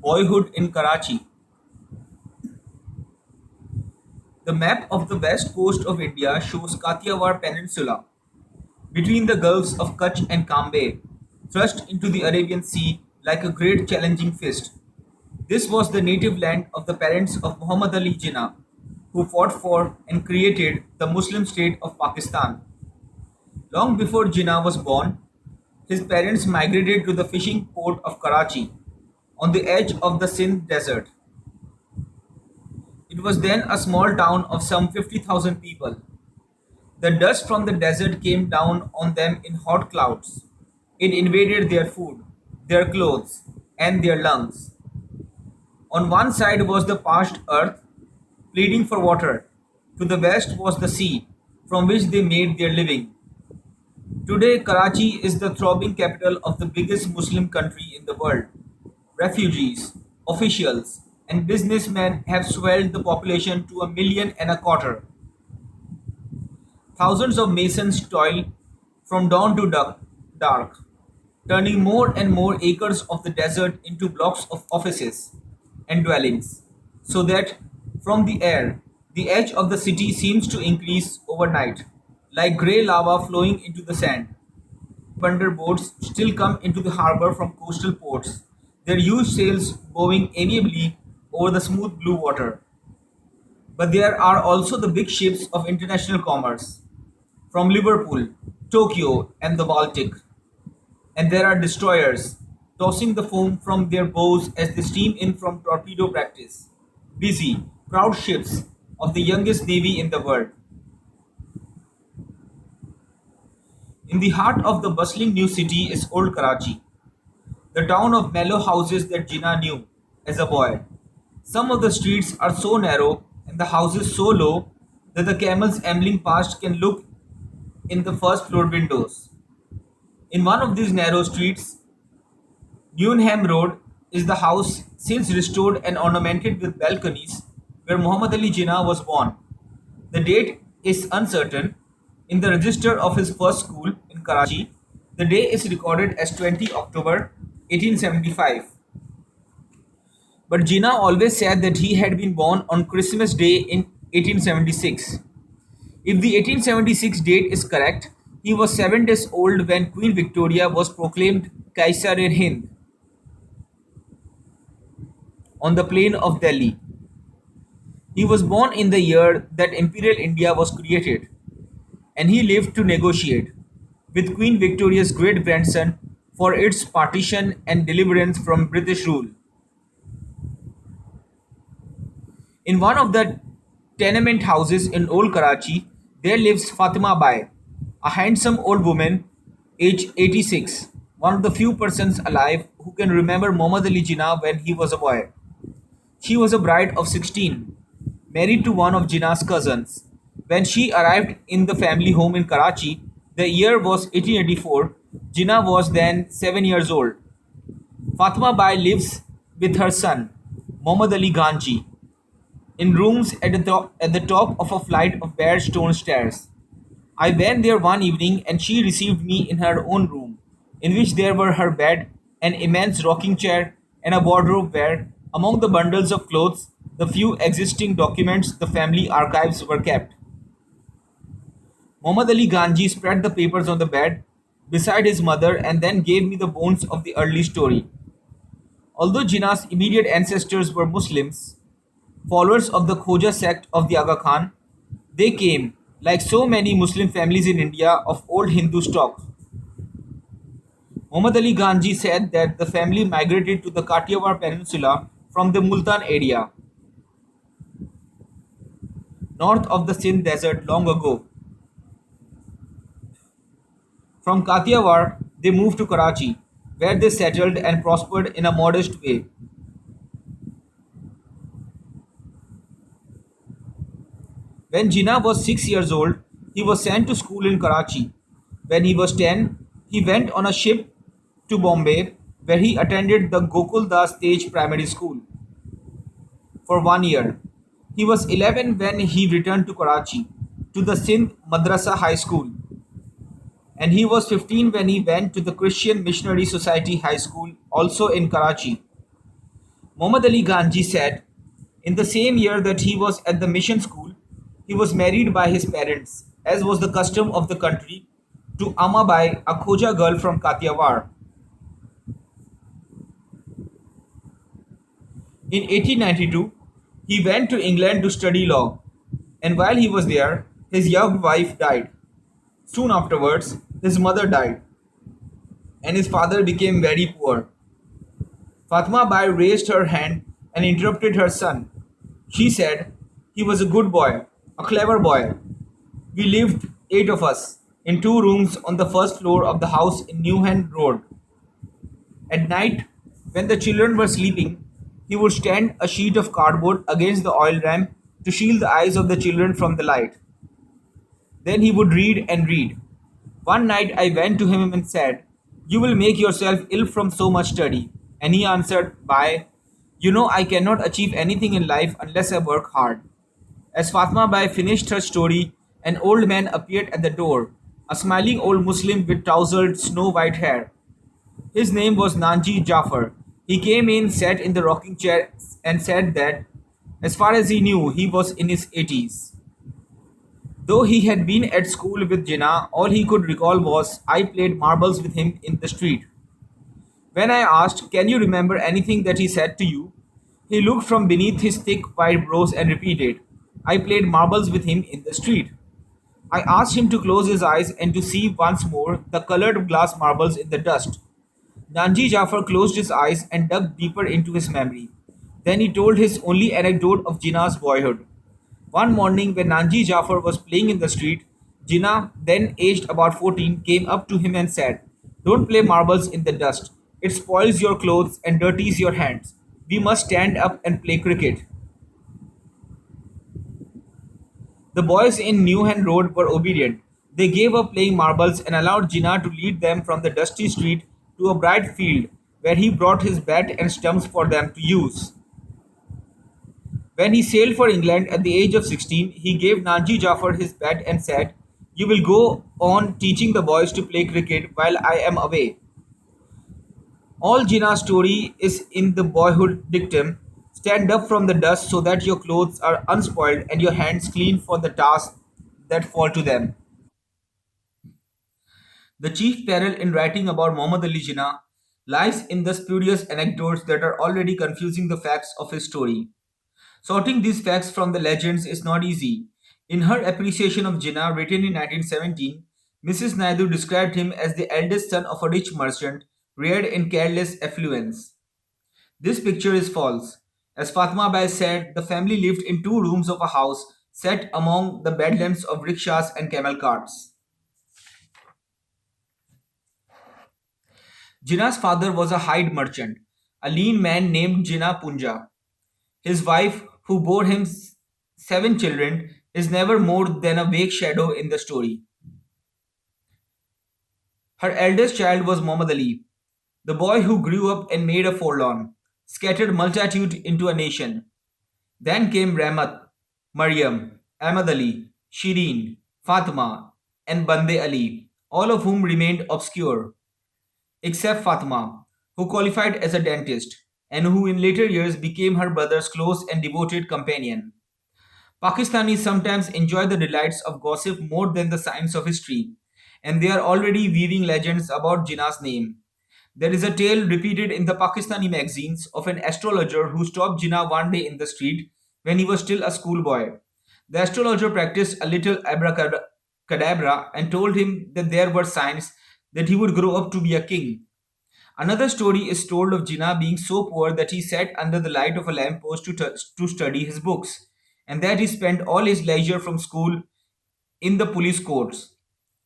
Boyhood in Karachi. The map of the west coast of India shows Kathiawar Peninsula, between the gulfs of Kutch and Cambay, thrust into the Arabian Sea like a great challenging fist. This was the native land of the parents of Muhammad Ali Jinnah, who fought for and created the Muslim state of Pakistan. Long before Jinnah was born, his parents migrated to the fishing port of Karachi, on the edge of the Sindh desert. It was then a small town of some 50,000 people. The dust from the desert came down on them in hot clouds. It invaded their food, their clothes, and their lungs. On one side was the parched earth, pleading for water. To the west was the sea, from which they made their living. Today, Karachi is the throbbing capital of the biggest Muslim country in the world. Refugees, officials, and businessmen have swelled the population to 1.25 million. Thousands of masons toil from dawn to dark, turning more and more acres of the desert into blocks of offices and dwellings, so that from the air, the edge of the city seems to increase overnight, like grey lava flowing into the sand. Wonder boats still come into the harbor from coastal ports, their huge sails bowing amiably over the smooth blue water. But there are also the big ships of international commerce, from Liverpool, Tokyo, and the Baltic. And there are destroyers, tossing the foam from their bows as they steam in from torpedo practice. Busy, proud ships of the youngest navy in the world. In the heart of the bustling new city is Old Karachi, the town of mellow houses that Jinnah knew as a boy. Some of the streets are so narrow and the houses so low that the camels ambling past can look in the first floor windows. In one of these narrow streets, Newnham Road, is the house since restored and ornamented with balconies where Muhammad Ali Jinnah was born. The date is uncertain. In the register of his first school in Karachi, the day is recorded as 20 October 1875. But Jinnah always said that he had been born on Christmas Day in 1876. If the 1876 date is correct, he was 7 days old when Queen Victoria was proclaimed Kaisar-e-Hind on the plain of Delhi. He was born in the year that Imperial India was created, and he lived to negotiate with Queen Victoria's great grandson for its partition and deliverance from British rule. In one of the tenement houses in Old Karachi, there lives Fatima Bai, a handsome old woman, aged 86, one of the few persons alive who can remember Muhammad Ali Jinnah when he was a boy. She was a bride of 16, married to one of Jinnah's cousins. When she arrived in the family home in Karachi, the year was 1884. Jinnah was then 7 years old. Fatima Bai lives with her son, Muhammad Ali Ganji, in rooms at the top of a flight of bare stone stairs. I went there one evening and she received me in her own room, in which there were her bed, an immense rocking chair, and a wardrobe where, among the bundles of clothes, the few existing documents the family archives were kept. Muhammad Ali Ganji spread the papers on the bed beside his mother and then gave me the bones of the early story. Although Jinnah's immediate ancestors were Muslims, followers of the Khoja sect of the Aga Khan, they came, like so many Muslim families in India, of old Hindu stock. Muhammad Ali Ganji said that the family migrated to the Kathiawar Peninsula from the Multan area, north of the Sindh desert long ago. From Kathiawar, they moved to Karachi, where they settled and prospered in a modest way. When Jinnah was 6 years old, he was sent to school in Karachi. When he was 10, he went on a ship to Bombay, where he attended the Gokul Das Tej Primary School for 1 year. He was 11 when he returned to Karachi, to the Sindh Madrasa High School, and he was 15 when he went to the Christian Missionary Society High School, also in Karachi. Muhammad Ali Ganji said, in the same year that he was at the mission school, he was married by his parents, as was the custom of the country, to Amabai, a Khoja girl from Kathiawar. In 1892, he went to England to study law, and while he was there, his young wife died. Soon afterwards, his mother died, and his father became very poor. Fatma Bai raised her hand and interrupted her son. She said, he was a good boy, a clever boy. We lived, eight of us, in two rooms on the first floor of the house in Newhand Road. At night, when the children were sleeping, he would stand a sheet of cardboard against the oil lamp to shield the eyes of the children from the light. Then he would read and read. One night I went to him and said, you will make yourself ill from so much study. And he answered, Bhai, you know I cannot achieve anything in life unless I work hard. As Fatma Bai finished her story, an old man appeared at the door, a smiling old Muslim with tousled snow white hair. His name was Nanji Jafar. He came in, sat in the rocking chair, and said that, as far as he knew, he was in his 80s. Though he had been at school with Jinnah, all he could recall was, I played marbles with him in the street. When I asked, can you remember anything that he said to you? He looked from beneath his thick white brows and repeated, I played marbles with him in the street. I asked him to close his eyes and to see once more the colored glass marbles in the dust. Nanji Jafar closed his eyes and dug deeper into his memory. Then he told his only anecdote of Jinnah's boyhood. One morning, when Nanji Jafar was playing in the street, Jinnah, then aged about 14, came up to him and said, don't play marbles in the dust. It spoils your clothes and dirties your hands. We must stand up and play cricket. The boys in Newhand Road were obedient. They gave up playing marbles and allowed Jinnah to lead them from the dusty street to a bright field where he brought his bat and stumps for them to use. When he sailed for England at the age of 16, he gave Nanji Jafar his bat and said, you will go on teaching the boys to play cricket while I am away. All Jinnah's story is in the boyhood dictum, stand up from the dust so that your clothes are unspoiled and your hands clean for the tasks that fall to them. The chief peril in writing about Muhammad Ali Jinnah lies in the spurious anecdotes that are already confusing the facts of his story. Sorting these facts from the legends is not easy. In her appreciation of Jinnah, written in 1917, Mrs. Naidu described him as the eldest son of a rich merchant, reared in careless affluence. This picture is false. As Fatma Bai said, the family lived in two rooms of a house set among the bedlamps of rickshaws and camel carts. Jinnah's father was a hide merchant, a lean man named Jinnah Punja. His wife, who bore him seven children, is never more than a vague shadow in the story. Her eldest child was Muhammad Ali, the boy who grew up and made a forlorn, scattered multitude into a nation. Then came Rahmat, Maryam, Ahmad Ali, Shireen, Fatima, and Bande Ali, all of whom remained obscure, except Fatima, who qualified as a dentist and who in later years became her brother's close and devoted companion. Pakistanis sometimes enjoy the delights of gossip more than the science of history, and they are already weaving legends about Jinnah's name. There is a tale repeated in the Pakistani magazines of an astrologer who stopped Jinnah one day in the street when he was still a schoolboy. The astrologer practiced a little abracadabra and told him that there were signs that he would grow up to be a king. Another story is told of Jinnah being so poor that he sat under the light of a lamppost to study his books, and that he spent all his leisure from school in the police courts,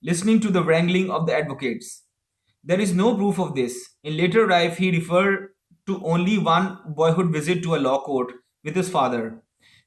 listening to the wrangling of the advocates. There is no proof of this. In later life, he referred to only one boyhood visit to a law court with his father.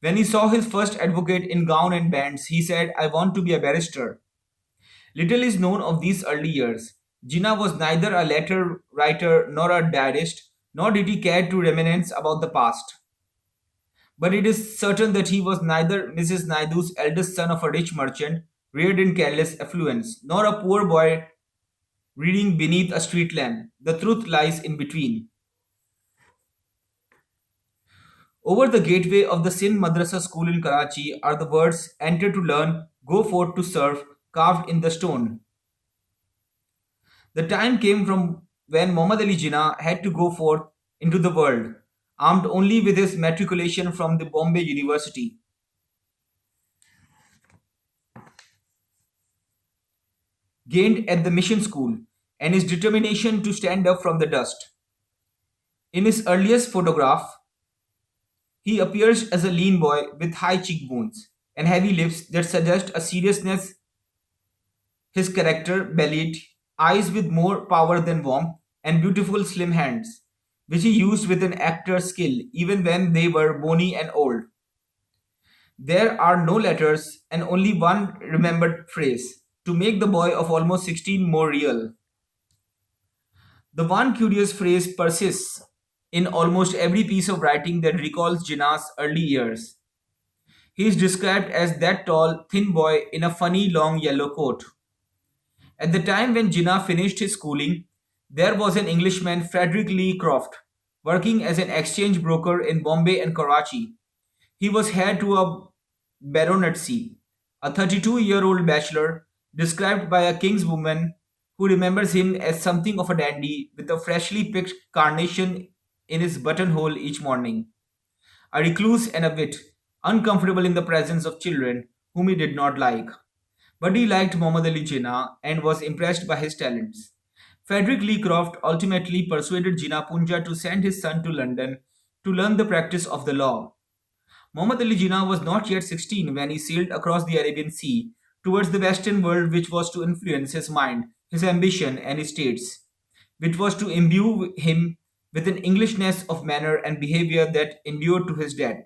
When he saw his first advocate in gown and bands, he said, I want to be a barrister. Little is known of these early years. Jinnah was neither a letter writer nor a diarist, nor did he care to reminisce about the past. But it is certain that he was neither Mrs. Naidu's eldest son of a rich merchant, reared in careless affluence, nor a poor boy reading beneath a street lamp. The truth lies in between. Over the gateway of the Sindh Madrasa school in Karachi are the words enter to learn, go forth to serve, carved in the stone. The time came from when Muhammad Ali Jinnah had to go forth into the world, armed only with his matriculation from the Bombay University, gained at the mission school, and his determination to stand up from the dust. In his earliest photograph, he appears as a lean boy with high cheekbones and heavy lips that suggest a seriousness. His character bellied, eyes with more power than warmth, and beautiful slim hands, which he used with an actor's skill even when they were bony and old. There are no letters and only one remembered phrase to make the boy of almost 16 more real. The one curious phrase persists in almost every piece of writing that recalls Jinnah's early years. He is described as that tall, thin boy in a funny long yellow coat. At the time when Jinnah finished his schooling, there was an Englishman, Frederick Lee Croft, working as an exchange broker in Bombay and Karachi. He was heir to a baronetcy, a 32-year-old bachelor, described by a king's woman who remembers him as something of a dandy with a freshly picked carnation in his buttonhole each morning. A recluse and a wit, uncomfortable in the presence of children whom he did not like. But he liked Muhammad Ali Jinnah and was impressed by his talents. Frederick Lee Croft ultimately persuaded Jinnah Punja to send his son to London to learn the practice of the law. Muhammad Ali Jinnah was not yet 16 when he sailed across the Arabian Sea towards the Western world, which was to influence his mind, his ambition, and his states, which was to imbue him with an Englishness of manner and behavior that endured to his death.